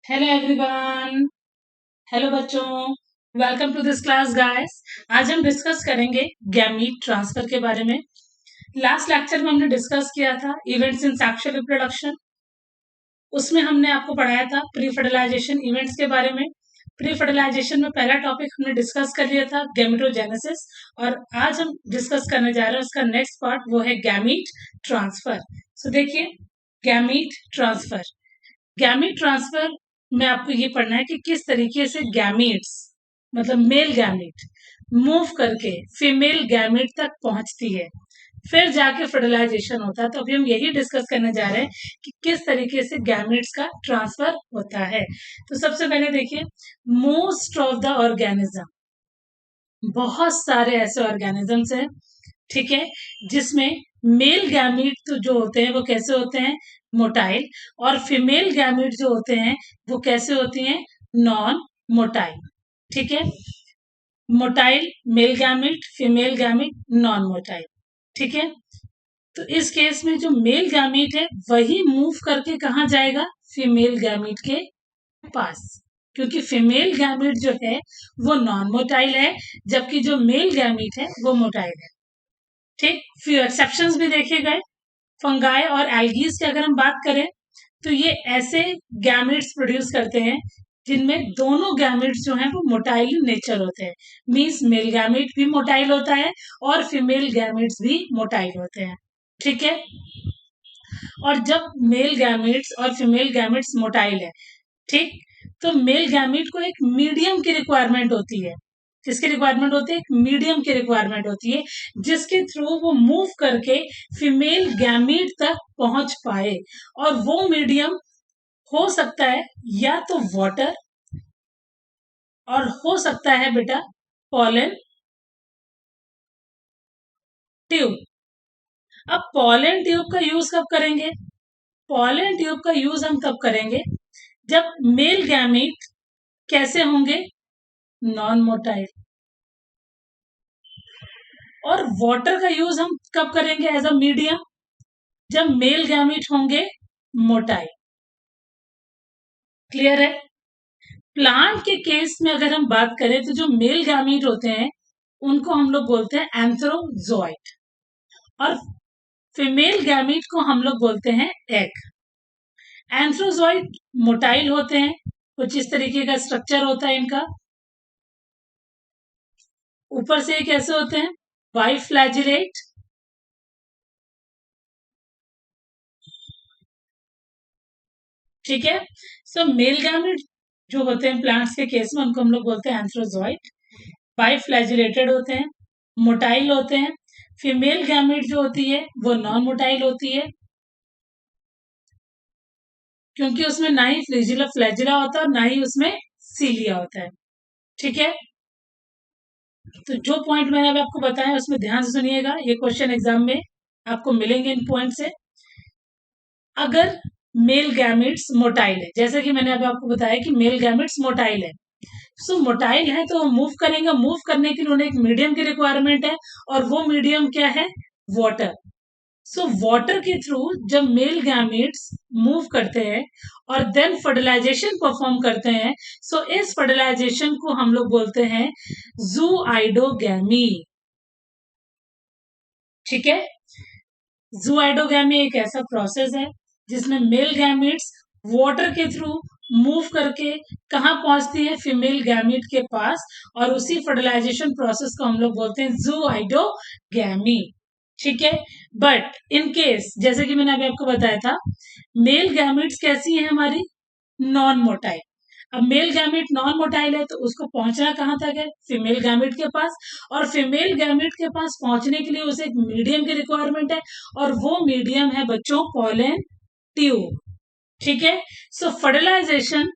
Hello everyone. Hello बच्चों, welcome to this class guys. आज हम डिस्कस करेंगे गैमीट ट्रांसफर के बारे में। लास्ट लेक्चर में हमने डिस्कस किया था इवेंट्स इन सेक्सुअल रिप्रोडक्शन। उसमें हमने आपको पढ़ाया था प्री फर्टिलाइजेशन इवेंट्स के बारे में। प्री फर्टिलाइजेशन में पहला टॉपिक हमने डिस्कस कर लिया था गैमेटोजेनेसिस, और आज हम डिस्कस करने जा रहे हैं उसका नेक्स्ट पार्ट, वो है गैमीट ट्रांसफर। सो देखिए, गैमीट ट्रांसफर। गैमीट ट्रांसफर में आपको ये पढ़ना है कि किस तरीके से गैमीट्स, मतलब मेल गैमीट, मूव करके फीमेल गैमीट तक पहुंचती है, फिर जाके फर्टिलाइजेशन होता है। तो अभी हम यही डिस्कस करने जा रहे हैं कि किस तरीके से गैमीट्स का ट्रांसफर होता है। तो सबसे पहले देखिए, मोस्ट ऑफ द ऑर्गेनिज्म, बहुत सारे ऐसे ऑर्गेनिजम्स हैं, ठीक है, जिसमें मेल गैमीट तो जो होते हैं वो कैसे होते हैं, मोटाइल, और फीमेल गैमीट जो होते हैं वो कैसे होती हैं, नॉन मोटाइल। ठीक है, motile male gamete, female gamete non motile. ठीक है, तो इस केस में जो मेल गैमीट है वही मूव करके कहाँ जाएगा, फीमेल गैमीट के पास, क्योंकि फीमेल गैमीट जो है वो नॉन मोटाइल है, जबकि जो मेल गैमीट है वो मोटाइल है। ठीक, फ्यू एक्सेप्शंस भी देखे गए। फंगाई और एल्गीज की अगर हम बात करें तो ये ऐसे गैमेट्स प्रोड्यूस करते हैं जिनमें दोनों गैमेट्स जो हैं वो मोटाइल नेचर होते हैं। मींस मेल गैमेट भी मोटाइल होता है और फीमेल गैमेट्स भी मोटाइल होते हैं। ठीक है, और जब मेल गैमेट्स और फीमेल गैमेट्स मोटाइल है, ठीक, तो मेल गैमेट को एक मीडियम की रिक्वायरमेंट होती है। किसकी रिक्वायरमेंट होती है, एक मीडियम की रिक्वायरमेंट होती है, जिसके थ्रू वो मूव करके फीमेल गैमीट तक पहुंच पाए। और वो मीडियम हो सकता है या तो वाटर, और हो सकता है बेटा पॉलन ट्यूब। अब पॉलन ट्यूब का यूज कब करेंगे, पॉलन ट्यूब का यूज हम तब करेंगे जब मेल गैमीट कैसे होंगे, नॉन मोटाइल। और वाटर का यूज हम कब करेंगे एज अ मीडियम, जब मेल गैमीट होंगे मोटाइल। क्लियर है। प्लांट के केस में अगर हम बात करें तो जो मेल गैमीट होते हैं उनको हम लोग बोलते हैं एंथ्रोजोइट, और फीमेल गैमीट को हम लोग बोलते हैं एग। एंथ्रोजोइट मोटाइल होते हैं, कुछ इस तरीके का स्ट्रक्चर होता है इनका। ऊपर से ये कैसे होते हैं, बाइफ्लैजिलेट। ठीक है, सो मेल गैमेट जो होते हैं प्लांट्स के केस में उनको हम लोग बोलते हैं एंथ्रोजोइट, बाइफ्लैजिलेटेड होते हैं, मोटाइल होते हैं। फीमेल गैमेट जो होती है वो नॉन मोटाइल होती है, क्योंकि उसमें ना ही फ्लैजिला फ्लैजिला होता है और ना ही उसमें सीलिया होता है। ठीक है, तो जो पॉइंट मैंने अभी आपको बताया उसमें ध्यान से सुनिएगा, ये क्वेश्चन एग्जाम में आपको मिलेंगे इन पॉइंट से। अगर मेल गैमेट्स मोटाइल है, जैसे कि मैंने अभी आपको बताया कि मेल गैमेट्स मोटाइल है, सो मोटाइल है तो मूव करेंगे, मूव करने के लिए उन्हें एक मीडियम की रिक्वायरमेंट है, और वो मीडियम क्या है, वाटर। सो वाटर के थ्रू जब मेल गैमेट्स मूव करते हैं और देन फर्टिलाइजेशन परफॉर्म करते हैं, सो इस फर्टिलाइजेशन को हम लोग बोलते हैं जूआइडोगैमी। ठीक है, जूआइडोगैमी एक ऐसा प्रोसेस है जिसमें मेल गैमेट्स वाटर के थ्रू मूव करके कहाँ पहुंचती है, फीमेल गैमेट के पास, और उसी फर्टिलाइजेशन प्रोसेस को हम लोग बोलते हैं जूआइडोगैमी। ठीक है, बट इन केस जैसे कि मैंने अभी आपको बताया था, मेल गैमेट्स कैसी है हमारी, नॉन मोटाइल। अब मेल गैमेट नॉन मोटाइल है तो उसको पहुंचना कहाँ तक है, फीमेल गैमेट के पास, और फीमेल गैमेट के पास पहुंचने के लिए उसे एक मीडियम की रिक्वायरमेंट है, और वो मीडियम है बच्चों पॉलन ट्यूब। ठीक है, सो फर्टिलाइजेशन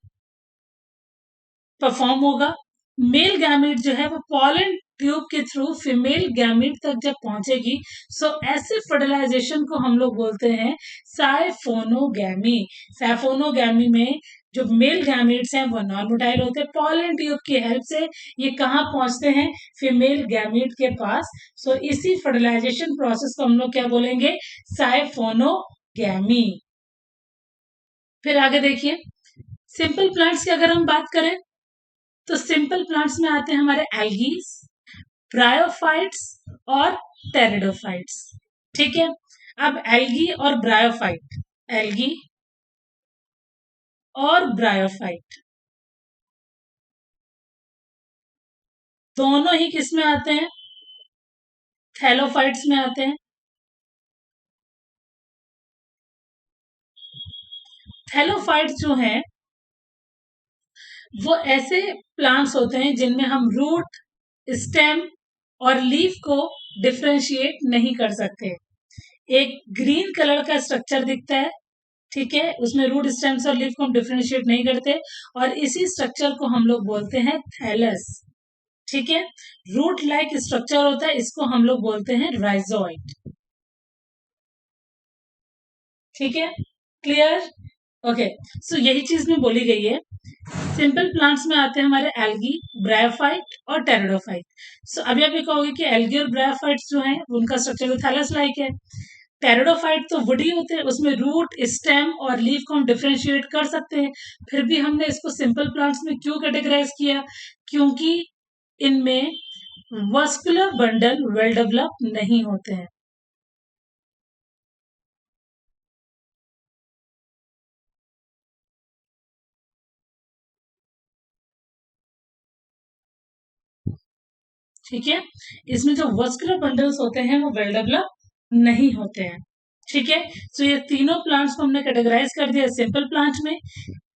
परफॉर्म होगा, मेल गैमेट जो है वो पॉलन ट्यूब के थ्रू फीमेल गैमेट तक जब पहुंचेगी, सो ऐसे फर्टिलाइजेशन को हम लोग बोलते हैं साइफोनोगैमी। साइफोनोगैमी में जो मेल गैमेट्स हैं वो नॉन मोटाइल होते हैं, पॉलन ट्यूब की हेल्प से ये कहाँ पहुंचते हैं, फीमेल गैमेट के पास। सो इसी फर्टिलाइजेशन प्रोसेस को हम लोग क्या बोलेंगे, साइफोनोगैमी। फिर आगे देखिए, सिंपल प्लांट्स की अगर हम बात करें तो सिंपल प्लांट्स में आते हैं हमारे एल्गीज, ब्रायोफाइट्स और टेरिडोफाइट्स। ठीक है, अब एल्गी और ब्रायोफाइट, एल्गी और ब्रायोफाइट दोनों ही किस में आते हैं? थैलोफाइट्स में आते हैं। थैलोफाइट्स जो हैं वो ऐसे प्लांट्स होते हैं जिनमें हम रूट, स्टेम और लीफ को डिफरेंशिएट नहीं कर सकते। एक ग्रीन कलर का स्ट्रक्चर दिखता है, ठीक है, उसमें रूट, स्टेम्स और लीफ को हम डिफरेंशिएट नहीं करते, और इसी स्ट्रक्चर को हम लोग बोलते हैं थैलस। ठीक है, रूट लाइक स्ट्रक्चर होता है, इसको हम लोग बोलते हैं राइजोइड। ठीक है, क्लियर? ओके, सो यही चीज में बोली गई है। सिंपल प्लांट्स में आते हैं हमारे एल्गी, ब्रायोफाइट और टेरिडोफाइट। सो अभी आप ये कहोगे कि एल्गी और ब्रायोफाइट्स जो हैं उनका स्ट्रक्चर तो थैलस लाइक है। टेरिडोफाइट तो वुडी होते हैं, उसमें रूट, स्टेम और लीफ को हम डिफरेंशिएट कर सकते हैं, फिर भी हमने इसको सिंपल प्लांट्स में क्यों कैटेगराइज किया? क्योंकि इनमें वस्कुलर बंडल वेल डेवलप नहीं होते हैं। ठीक है, इसमें जो वस्कुलर बंडल्स होते हैं वो वेल डेवलप नहीं होते हैं। ठीक है, सो ये तीनों प्लांट्स को हमने कैटेगराइज कर दिया सिंपल प्लांट में।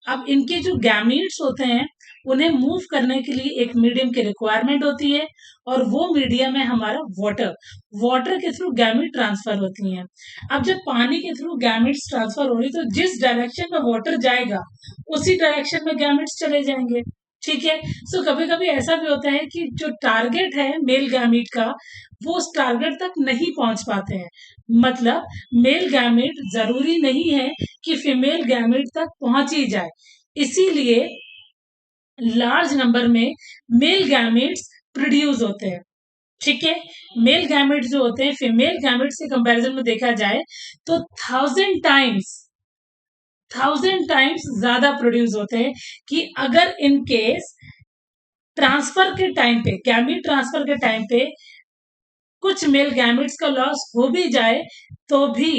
अब इनके जो गैमीट्स होते हैं उन्हें मूव करने के लिए एक मीडियम की रिक्वायरमेंट होती है, और वो मीडियम है हमारा वाटर। वाटर के थ्रू गैमीट ट्रांसफर होती हैं। अब जब पानी के थ्रू गैमीट्स ट्रांसफर हो रही तो जिस डायरेक्शन में वाटर जाएगा उसी डायरेक्शन में गैमीट्स चले जाएंगे। ठीक है, सो कभी कभी ऐसा भी होता है कि जो टारगेट है मेल गैमीट का वो उस टारगेट तक नहीं पहुंच पाते हैं। मतलब मेल गैमीट जरूरी नहीं है कि फीमेल गैमीट तक पहुंच ही जाए, इसीलिए लार्ज नंबर में मेल गैमेट्स प्रोड्यूस होते हैं। ठीक है, मेल गैमेट्स जो होते हैं फीमेल गैमेट्स के कंपैरिजन में देखा जाए तो 1000 टाइम्स ज्यादा प्रोड्यूस होते हैं, कि अगर इन केस ट्रांसफर के टाइम पे, गैमेट ट्रांसफर के टाइम पे कुछ मेल गैमेट्स का लॉस हो भी जाए तो भी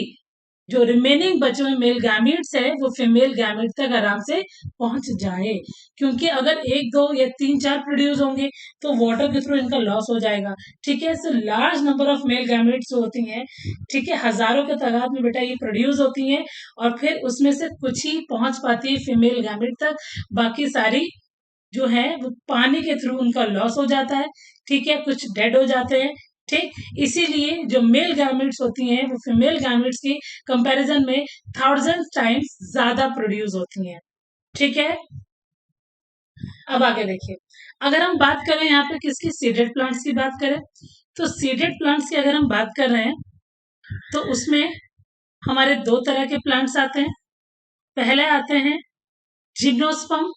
जो रिमेनिंग बचे हुए मेल गैमेट्स है वो फीमेल गैमेट तक आराम से पहुंच जाए। क्योंकि अगर एक दो या तीन चार प्रोड्यूस होंगे तो वाटर के थ्रू इनका लॉस हो जाएगा। ठीक है, so large number of male gametes जो होती हैं, ठीक है, हजारों के तादाद में बेटा ये प्रोड्यूस होती हैं, और फिर उसमें से कुछ ही पहुंच पाती है फीमेल गैमेट तक, बाकी सारी जो है वो पानी के थ्रू उनका लॉस हो जाता है। ठीक है, कुछ डेड हो जाते हैं। ठीक, इसीलिए जो मेल गैमेट्स होती हैं वो फीमेल गैमेट्स की कंपैरिजन में 1000 टाइम्स ज्यादा प्रोड्यूस होती हैं। ठीक है, अब आगे देखिए, अगर हम बात करें यहाँ पे किसकी, सीडेड प्लांट्स की बात करें, तो सीडेड प्लांट्स की अगर हम बात कर रहे हैं तो उसमें हमारे दो तरह के प्लांट्स आते हैं। पहले आते हैं जिम्नोस्पर्म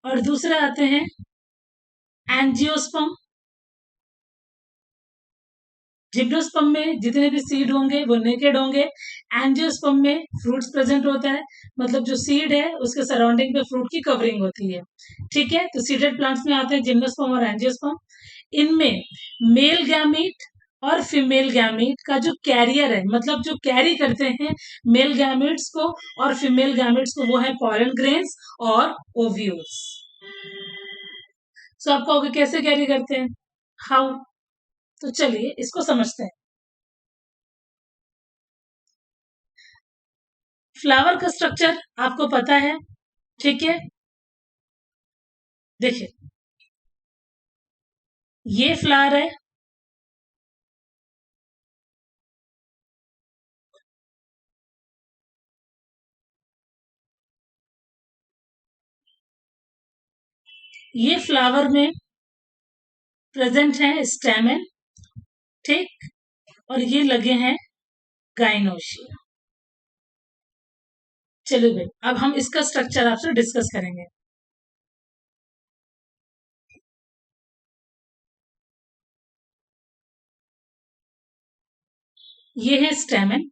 और दूसरे आते हैं एंजियोस्पर्म। जिम्नोस्पर्म में जितने भी सीड होंगे वो नेकेड होंगे। एंजियोस्पर्म में फ्रूट्स प्रेजेंट होता है, मतलब जो सीड है उसके सराउंडिंग पे फ्रूट की कवरिंग होती है। ठीक है, तो सीडेड प्लांट्स में आते हैं जिम्नोस्पर्म और एंजियोस्पर्म। इनमें मेल गैमीट और फीमेल गैमीट का जो कैरियर है, मतलब जो कैरी करते हैं मेल गैमीट्स को और फीमेल गैमीट्स को, वो है पॉलन ग्रेन्स और ओव्यूल्स। सो आप कहोगे कैसे कैरी करते हैं, हाउ? तो चलिए इसको समझते हैं। फ्लावर का स्ट्रक्चर आपको पता है, ठीक है, देखिए ये फ्लावर है, ये फ्लावर में प्रेजेंट है स्टेमन, ठीक, और ये लगे हैं गाइनोशिया। चलो भाई, अब हम इसका स्ट्रक्चर आपसे डिस्कस करेंगे। ये है स्टेमन,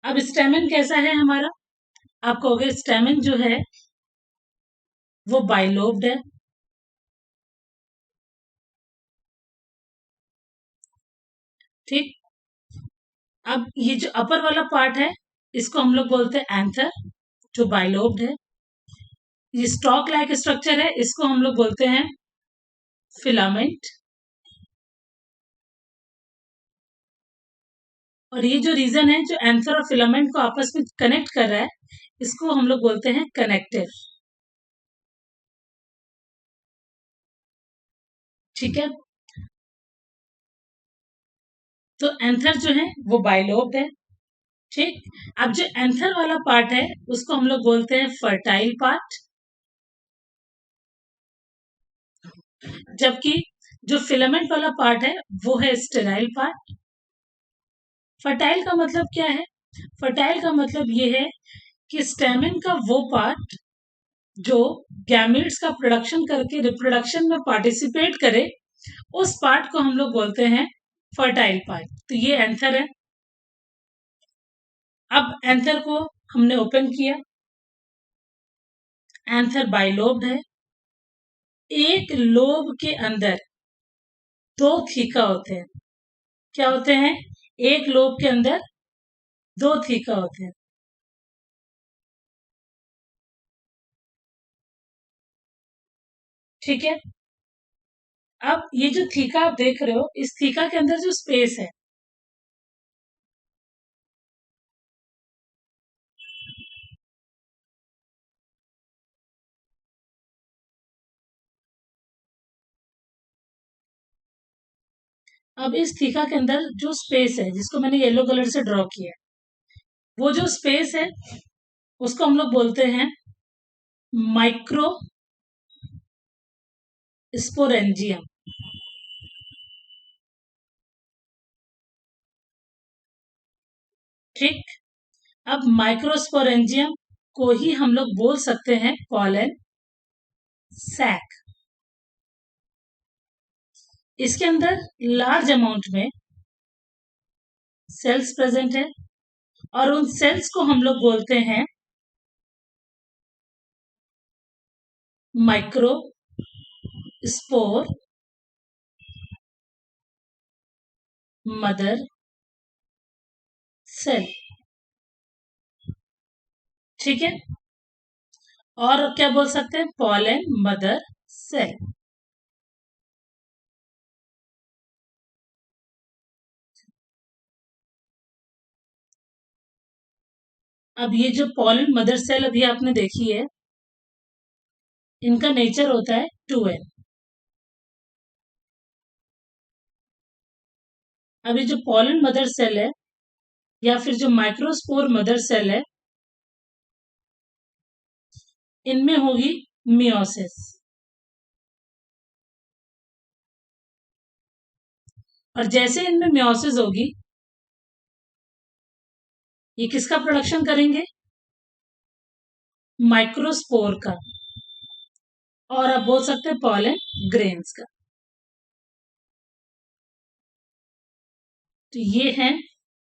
अब स्टेमन कैसा है हमारा? आप कहोगे स्टेमन जो है वो बाइलोब्ड है। ठीक। अब ये जो अपर वाला पार्ट है इसको हम लोग बोलते हैं एंथर, जो बाइलोब्ड है। ये स्टॉक लाइक स्ट्रक्चर है, इसको हम लोग बोलते हैं फिलामेंट। और ये जो रीजन है जो एंथर और फिलामेंट को आपस में कनेक्ट कर रहा है, इसको हम लोग बोलते हैं कनेक्टिव। ठीक है। तो एंथर जो है वो बाइलोब्ड है। ठीक। अब जो एंथर वाला पार्ट है उसको हम लोग बोलते हैं फर्टाइल पार्ट, जबकि जो फिलामेंट वाला पार्ट है वो है स्टेराइल पार्ट। फर्टाइल का मतलब क्या है? फर्टाइल का मतलब ये है कि स्टेमिन का वो पार्ट जो गैमेट्स का प्रोडक्शन करके रिप्रोडक्शन में पार्टिसिपेट करे, उस पार्ट को हम लोग बोलते हैं फर्टाइल पार्ट। तो ये एंथर है। अब एंथर को हमने ओपन किया। एंथर बाइलोब्ड है। एक लोब के अंदर दो थीका होते हैं। क्या होते हैं? एक लोब के अंदर दो थीका होते हैं। ठीक है। अब ये जो थीका आप देख रहे हो, इस थीका के अंदर जो स्पेस है, अब इस थीका के अंदर जो स्पेस है जिसको मैंने येलो कलर से ड्रॉ किया है, वो जो स्पेस है उसको हम लोग बोलते हैं माइक्रो स्पोरेंजियम। ठीक। अब माइक्रोस्पोरेंजियम को ही हम लोग बोल सकते हैं पॉलन सैक। इसके अंदर लार्ज अमाउंट में सेल्स प्रेजेंट है और उन सेल्स को हम लोग बोलते हैं माइक्रो स्पोर मदर सेल। ठीक है। और क्या बोल सकते हैं? Pollen mother cell. अब ये जो पॉलन मदर सेल अभी आपने देखी है, इनका नेचर होता है 2n। अभी जो पॉलन मदर सेल है या फिर जो माइक्रोस्पोर मदर सेल है, इनमें होगी मियोसिस। और जैसे इनमें मियोसिस होगी, ये किसका प्रोडक्शन करेंगे? माइक्रोस्पोर का। और आप बोल सकते हैं पॉलन ग्रेन्स का। तो ये है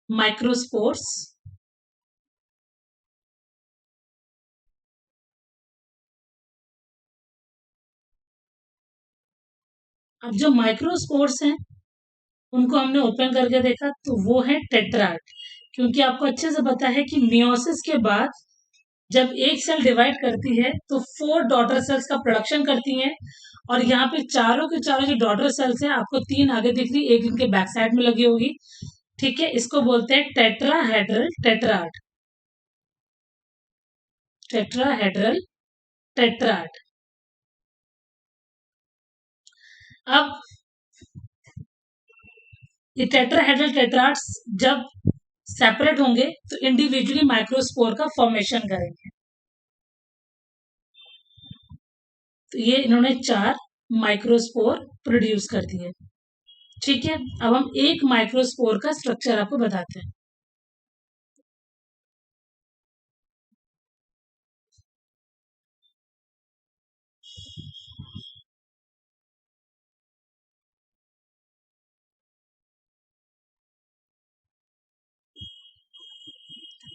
माइक्रोस्पोर्स। अब जो माइक्रोस्पोर्स हैं उनको हमने ओपन करके देखा तो वो है टेट्राड। क्योंकि आपको अच्छे से पता है कि मियोसिस के बाद जब एक सेल डिवाइड करती है तो 4 डॉटर सेल्स का प्रोडक्शन करती हैं। और यहाँ पे चारों के चारों जो डॉटर सेल्स हैं, आपको 3 आगे दिख रही, एक इनके बैक साइड में लगी होगी। ठीक है। इसको बोलते हैं टेट्राहेड्रल टेट्राड। Tetrahedral tetrad. अब ये टेट्राहेड्रल टेट्राड्स जब सेपरेट होंगे तो इंडिविजुअली माइक्रोस्पोर का फॉर्मेशन करेंगे। तो ये इन्होंने 4 माइक्रोस्पोर प्रोड्यूस कर दिए। ठीक है। अब हम एक माइक्रोस्पोर का स्ट्रक्चर आपको बताते हैं।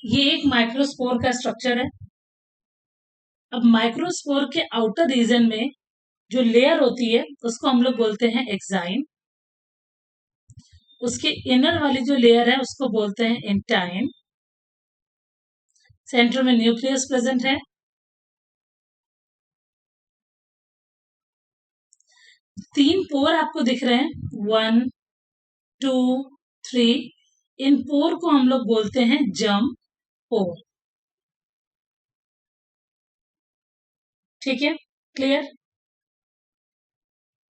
ये एक माइक्रोस्पोर का स्ट्रक्चर है। अब माइक्रोस्पोर के आउटर रीजन में जो लेयर होती है उसको हम लोग बोलते हैं एक्साइन। उसके इनर वाली जो लेयर है उसको बोलते हैं इंटाइन। सेंटर में न्यूक्लियस प्रेजेंट है। तीन पोर आपको दिख रहे हैं, 1, 2, 3। इन पोर को हम लोग बोलते हैं जर्म पोर। ठीक है, क्लियर।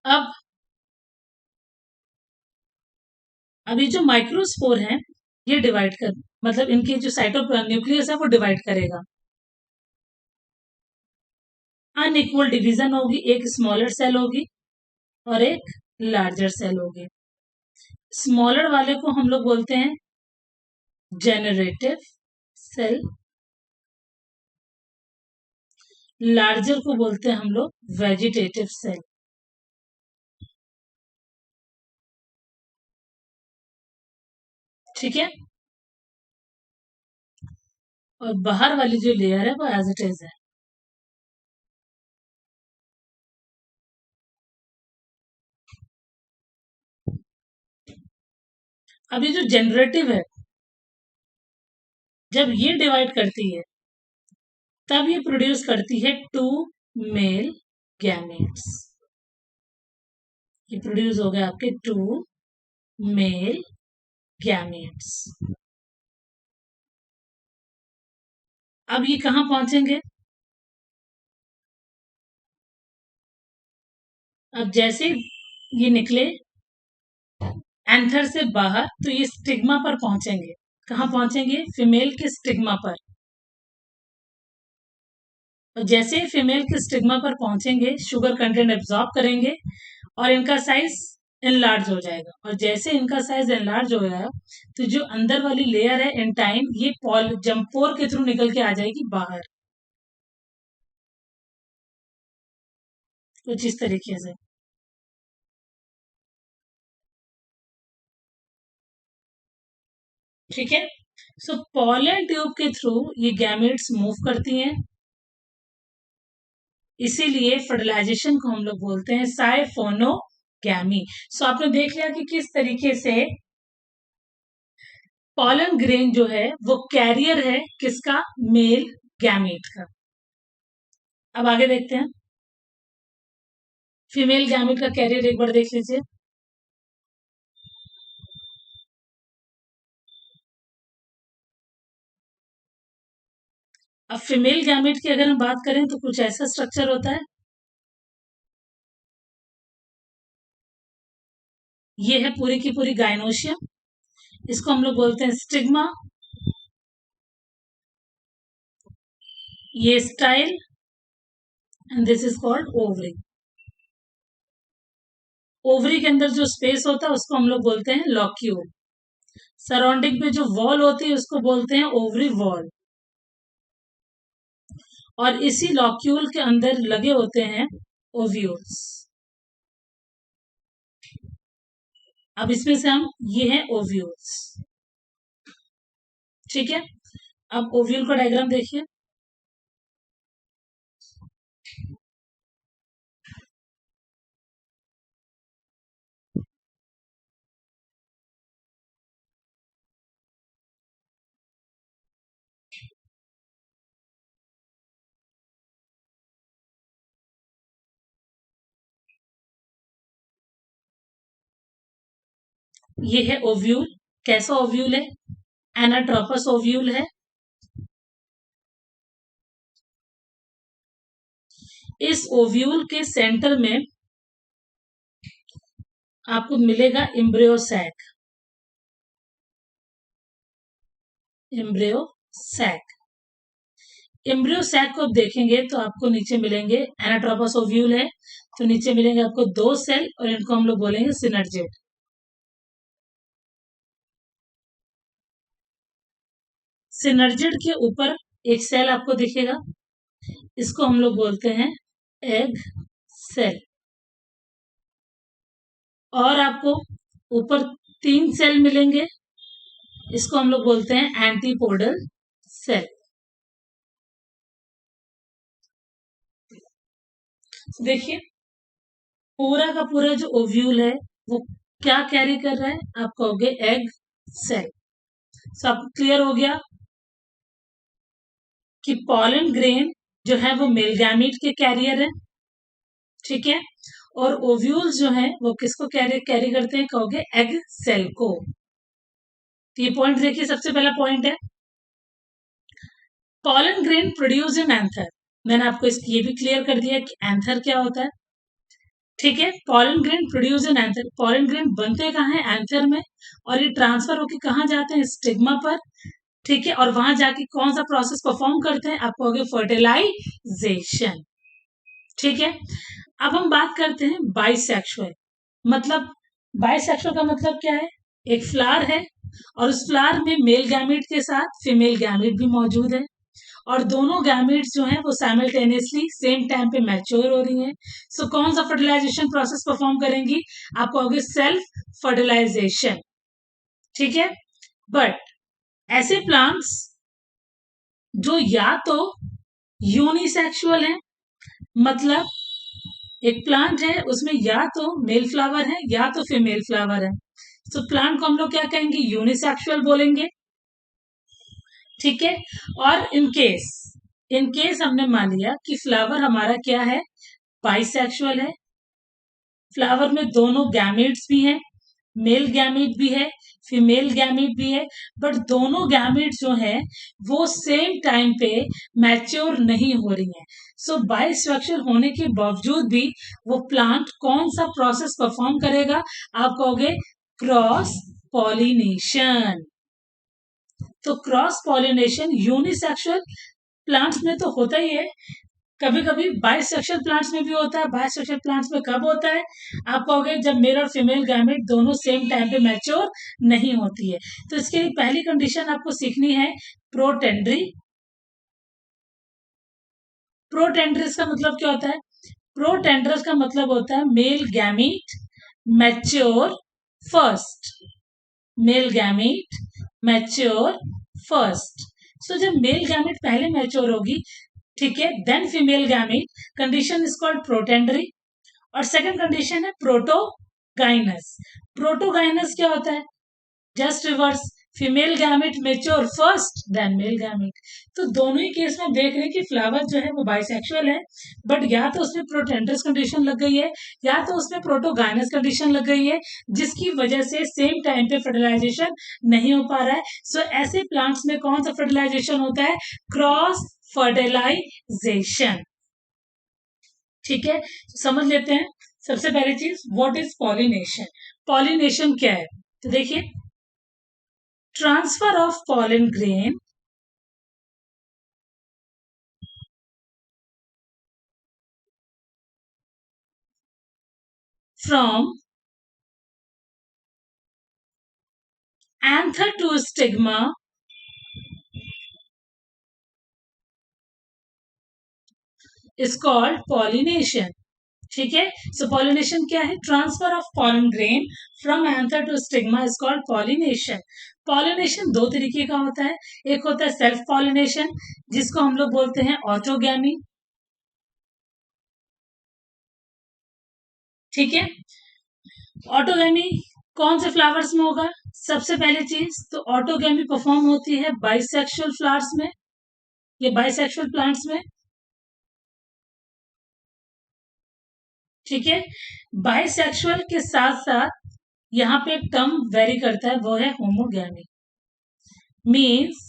अब अभी जो माइक्रोस्पोर है ये डिवाइड कर, मतलब इनकी जो न्यूक्लियस है वो डिवाइड करेगा। अनइक्वल डिवीजन होगी, एक स्मॉलर सेल होगी और एक लार्जर सेल होगी। स्मॉलर वाले को हम लोग बोलते हैं जेनरेटिव सेल, लार्जर को बोलते हैं हम लोग वेजिटेटिव सेल। ठीक है, और बाहर वाली जो लेयर है वो एज इट इज है। अभी जो जनरेटिव है, जब ये डिवाइड करती है तब ये प्रोड्यूस करती है 2 मेल गैमेट्स। ये प्रोड्यूस हो गए आपके 2 मेल गैमेट्स। अब ये कहाँ पहुंचेंगे? अब जैसे ये निकले एंथर से बाहर तो ये स्टिग्मा पर पहुंचेंगे। कहाँ पहुंचेंगे? फीमेल के स्टिग्मा पर। और जैसे ही फीमेल के स्टिग्मा पर पहुंचेंगे शुगर कंटेंट एब्जॉर्ब करेंगे और इनका साइज एनलार्ज हो जाएगा। और जैसे इनका साइज एनलार्ज हो जाएगा तो जो अंदर वाली लेयर है एंटाइन, ये पॉल जम्पोर के थ्रू निकल के आ जाएगी बाहर, कुछ इस तरीके से। ठीक है, सो पॉलन ट्यूब के थ्रू ये गैमेट्स मूव करती हैं, इसीलिए फर्टिलाइजेशन को हम लोग बोलते हैं साइफोनोगैमी। सो आपने देख लिया कि किस तरीके से पॉलन ग्रेन जो है वो कैरियर है किसका? मेल गैमीट का। अब आगे देखते हैं, फीमेल गैमीट का कैरियर एक बार देख लीजिए। अब फीमेल गैमेट की अगर हम बात करें तो कुछ ऐसा स्ट्रक्चर होता है। ये है पूरी की पूरी गाइनोशियम, इसको हम लोग बोलते हैं स्टिग्मा। ये style and this is called ovary. Ovary के अंदर जो स्पेस होता है उसको हम लोग बोलते हैं लॉक्यूल। सराउंडिंग में जो वॉल होती है उसको बोलते हैं ओवरी वॉल। और इसी लॉक्यूल के अंदर लगे होते हैं ओव्यूल्स। अब इसमें से हम, ये है ओव्यूल्स। ठीक है, अब ओव्यूल का डायग्राम देखिए। ये है ओव्यूल। कैसा ओव्यूल है? एनाट्रोपस ओव्यूल है। इस ओव्यूल के सेंटर में आपको मिलेगा embryo sac. Embryo sac. Embryo sac को आप देखेंगे तो आपको नीचे मिलेंगे, एनाट्रोपस ओव्यूल है तो नीचे मिलेंगे आपको 2 सेल और इनको हम लोग बोलेंगे सिनर्जिड। सिनर्जिड के ऊपर एक सेल आपको दिखेगा, इसको हम लोग बोलते हैं एग सेल। और आपको ऊपर 3 सेल मिलेंगे, इसको हम लोग बोलते हैं एंटीपोडल सेल। देखिए पूरा का पूरा जो ओव्यूल है वो क्या कैरी कर रहा है, आप कहोगे एग सेल। सब क्लियर हो गया कि पॉलन ग्रेन जो है वो मेल गैमीट के कैरियर है, ठीक है, और ओव्यूल्स जो है वो किसको कैरी कैरी करते हैं, कहोगे एग सेल को। तो ये पॉइंट देखिए, सबसे पहला पॉइंट है pollen grain produce in anther. मैंने आपको ये भी क्लियर कर दिया कि एंथर क्या होता है, ठीक है। Pollen grain produce in anther, pollen grain बनते कहाँ है, एंथर में, और ये ट्रांसफर होके कहाँ जाते हैं, स्टिग्मा पर, ठीक है, और वहां जाके कौन सा प्रोसेस परफॉर्म करते हैं, आप कहोगे फर्टिलाइजेशन, ठीक है। अब हम बात करते हैं बाइसेक्सुअल। मतलब बाइसेक्सुअल का मतलब क्या है, एक फ्लावर है और उस फ्लावर में मेल गैमेट के साथ फीमेल गैमेट भी मौजूद है, और दोनों गैमेट्स जो हैं वो साइमल्टेनियसली सेम टाइम पे मैच्योर हो रही हैं। सो कौन सा फर्टिलाइजेशन प्रोसेस परफॉर्म करेंगी, आप कहोगे सेल्फ फर्टिलाइजेशन, ठीक है। बट ऐसे प्लांट्स जो या तो यूनिसेक्सुअल है, मतलब एक प्लांट है उसमें या तो मेल फ्लावर है या तो फीमेल फ्लावर है, तो प्लांट को हम लोग क्या कहेंगे, यूनिसेक्सुअल बोलेंगे, ठीक है। और इन केस हमने मान लिया कि फ्लावर हमारा क्या है, बाइसेक्सुअल है, फ्लावर में दोनों गैमेट्स भी हैं, मेल गैमेट भी है, फीमेल गैमेट भी है, बट दोनों गैमेट्स जो हैं वो सेम टाइम पे मैच्योर नहीं हो रही हैं। सो बाइसेक्सुअल होने के बावजूद भी वो प्लांट कौन सा प्रोसेस परफॉर्म करेगा, आप कहोगे क्रॉस पॉलिनेशन। तो क्रॉस पॉलिनेशन यूनिसेक्सुअल प्लांट्स में तो होता ही है, कभी कभी बाइसेक्सुअल प्लांट्स में भी होता है। बाइसेक्सुअल प्लांट्स में कब होता है, आप कहोगे जब मेल और फीमेल गैमेट दोनों सेम टाइम पे मैच्योर नहीं होती है। तो इसके लिए पहली कंडीशन आपको सीखनी है प्रोटेंड्री। प्रोटेंड्रिस का मतलब क्या होता है, प्रोटेंड्रस का मतलब होता है male gamete mature first, male gamete mature first. So जब मेल गैमेट पहले मैच्योर होगी, ठीक है, then female gamete, condition is called protandry. और सेकंड कंडीशन है प्रोटोगाइनस। प्रोटोगाइनस क्या होता है, just reverse, female gamete mature first then male gamete. तो दोनों ही केस में देख रहे हैं कि फ्लावर जो है वो बाइसेक्सुअल है, बट या तो उसमें प्रोटेंडरस कंडीशन लग गई है या तो उसमें प्रोटोगाइनस कंडीशन लग गई है, जिसकी वजह से सेम टाइम पे फर्टिलाइजेशन नहीं हो पा रहा है। सो ऐसे प्लांट्स में कौन सा फर्टिलाइजेशन होता है, क्रॉस फर्टिलाइजेशन, ठीक है। समझ लेते हैं सबसे पहली चीज, व्हाट इज पॉलिनेशन। पॉलिनेशन क्या है, तो देखिए transfer of pollen grain from anther to stigma is called pollination, ठीक है। सो पॉलिनेशन क्या है, transfer of pollen grain from anther to stigma is called pollination. Pollination दो तरीके का होता है, एक होता है सेल्फ पॉलिनेशन जिसको हम लोग बोलते हैं ऑटोगैमी, ठीक है। ऑटोगैमी कौन से फ्लावर्स में होगा, सबसे पहली चीज तो ऑटोगैमी परफॉर्म होती है बाइसेक्सुअल फ्लावर्स में, ये बाइसेक्सुअल प्लांट्स में, ठीक है। बाइसेक्सुअल के साथ साथ यहाँ पे एक टर्म वेरी करता है, वो है होमोगैमी। मीन्स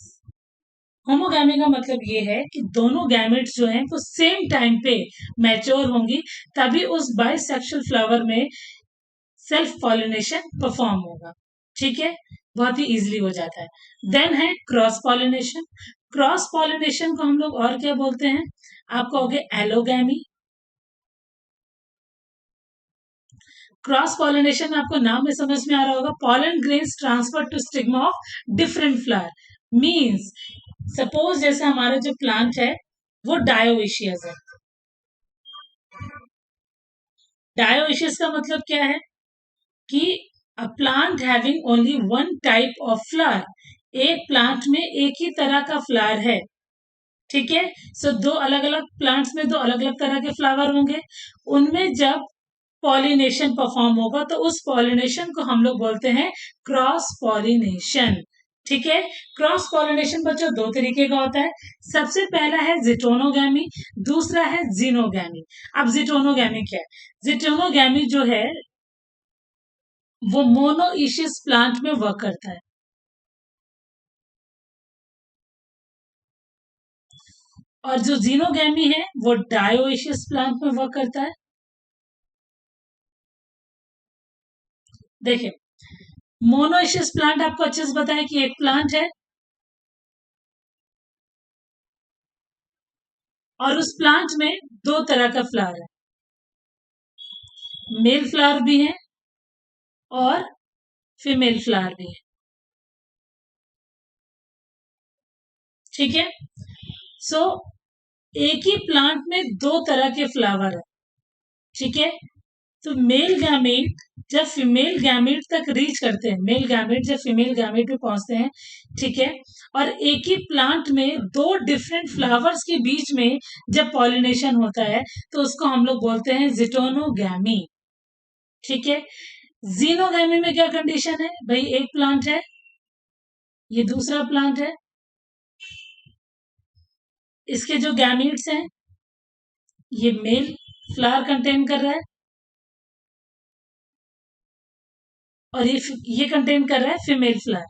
होमोगैमी का मतलब ये है कि दोनों गैमेट्स जो हैं वो सेम टाइम पे मैच्योर होंगी, तभी उस बाइसेक्सुअल फ्लावर में सेल्फ पॉलिनेशन परफॉर्म होगा, ठीक है, बहुत ही इजीली हो जाता है। देन है क्रॉस पॉलिनेशन। क्रॉस पॉलिनेशन को हम लोग और क्या बोलते हैं, आप कहोगे एलोगैमी। क्रॉस पॉलिनेशन में आपको नाम में समझ में आ रहा होगा, pollen grains transfer to stigma of different flower. Means suppose जैसे हमारा जो प्लांट है वो डायोविशियस है। डायोविशियस का मतलब क्या है कि a plant having only one type of flower एक प्लांट में एक ही तरह का फ्लावर है, ठीक है। सो दो अलग अलग प्लांट्स में दो अलग अलग तरह के फ्लावर होंगे, उनमें जब पॉलिनेशन परफॉर्म होगा तो उस पॉलिनेशन को हम लोग बोलते हैं क्रॉस पॉलिनेशन, ठीक है। क्रॉस पॉलिनेशन बच्चों दो तरीके का होता है। सबसे पहला है जिटोनोगैमी, दूसरा है जीनोगैमी। अब जिटोनोगैमी क्या है? जिटोनोगैमी जो है वो मोनोइशियस प्लांट में वर्क करता है, और जो जीनोगैमी है वो डायोइशियस प्लांट में वर्क करता है। देखिए, मोनोइशियस प्लांट आपको अच्छे से बताया कि एक प्लांट है और उस प्लांट में दो तरह का फ्लावर है, मेल फ्लावर भी है और फीमेल फ्लावर भी है, ठीक है। सो एक ही प्लांट में दो तरह के फ्लावर है, ठीक है। तो मेल गैमेट जब फीमेल गैमेट तक रीच करते हैं, मेल गैमेट जब फीमेल गैमेट पे पहुंचते हैं, ठीक है, और एक ही प्लांट में दो डिफरेंट फ्लावर्स के बीच में जब पॉलिनेशन होता है तो उसको हम लोग बोलते हैं जिटोनोगैमी, ठीक है। जीनोगैमी में क्या कंडीशन है भाई? एक प्लांट है, ये दूसरा प्लांट है, इसके जो गैमीट्स हैं ये मेल फ्लावर कंटेन कर रहा है और ये कंटेन कर रहा है फीमेल फ्लावर।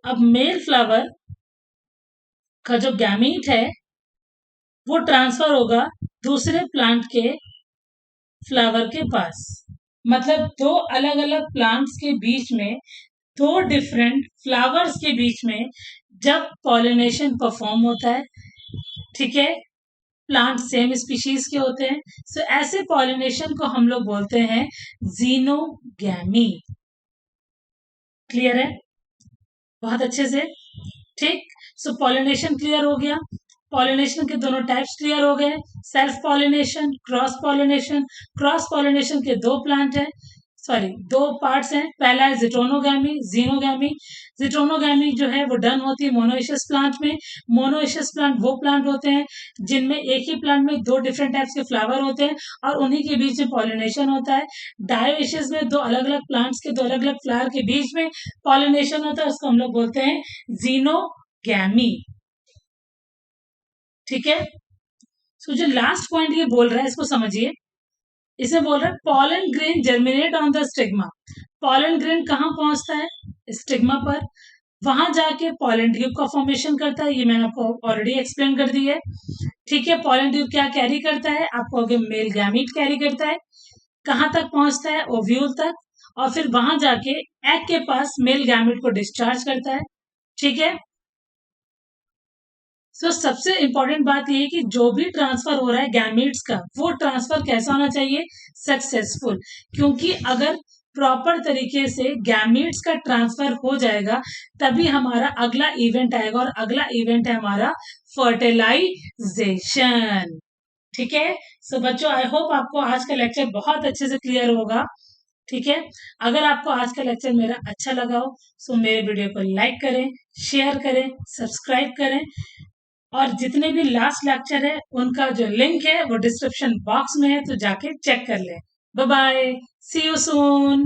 अब मेल फ्लावर का जो गैमीट है वो ट्रांसफर होगा दूसरे प्लांट के फ्लावर के पास। मतलब दो अलग अलग प्लांट्स के बीच में, दो डिफरेंट फ्लावर्स के बीच में जब पॉलिनेशन परफॉर्म होता है, ठीक है, प्लांट सेम स्पीशीज के होते हैं, सो ऐसे पॉलिनेशन को हम लोग बोलते हैं जीनोगैमी। क्लियर है? बहुत अच्छे से, ठीक। सो पॉलिनेशन क्लियर हो गया, पॉलिनेशन के दोनों टाइप्स क्लियर हो गए, self pollination, cross pollination. Cross pollination के दो प्लांट है, सॉरी दो पार्ट्स हैं, पहला है जिटोनोगैमी, जीनोगैमी। जिटोनोगैमी जो है वो डन होती है मोनोइशियस प्लांट में। मोनोइशियस प्लांट वो प्लांट होते हैं जिनमें एक ही प्लांट में दो डिफरेंट टाइप्स के फ्लावर होते हैं और उन्हीं के बीच में पॉलिनेशन होता है। डायोइशियस में दो अलग अलग प्लांट्स के दो अलग अलग फ्लावर के बीच में पॉलिनेशन होता है, उसको हम लोग बोलते हैं जीनोगैमी, ठीक है। सो जो लास्ट पॉइंट ये बोल रहा है इसको समझिए, इसे बोल रहा है pollen grain germinate on the stigma. Pollen grain कहाँ पहुंचता है? स्टिग्मा पर, वहां जाके पॉलन ट्यूब का फॉर्मेशन करता है, ये मैंने आपको ऑलरेडी एक्सप्लेन कर दी है, ठीक है। पॉलन ट्यूब क्या कैरी करता है? आपको आगे मेल गैमीट कैरी करता है, कहाँ तक पहुंचता है? ओव्यूल तक, और फिर वहां जाके एग के पास मेल गैमीट को डिस्चार्ज करता है, ठीक है। सबसे इंपॉर्टेंट बात ये है कि जो भी ट्रांसफर हो रहा है गैमीट्स का, वो ट्रांसफर कैसा होना चाहिए? सक्सेसफुल। क्योंकि अगर प्रॉपर तरीके से गैमीट्स का ट्रांसफर हो जाएगा तभी हमारा अगला इवेंट आएगा, और अगला इवेंट है हमारा फर्टिलाइजेशन, ठीक है। बच्चों, आई होप आपको आज का लेक्चर बहुत अच्छे से क्लियर होगा, ठीक है। अगर आपको आज का लेक्चर मेरा अच्छा लगा हो तो मेरे वीडियो को लाइक करें, शेयर करें, सब्सक्राइब करें, और जितने भी लास्ट लेक्चर है उनका जो लिंक है वो डिस्क्रिप्शन बॉक्स में है, तो जाके चेक कर लें। Bye bye, see you soon.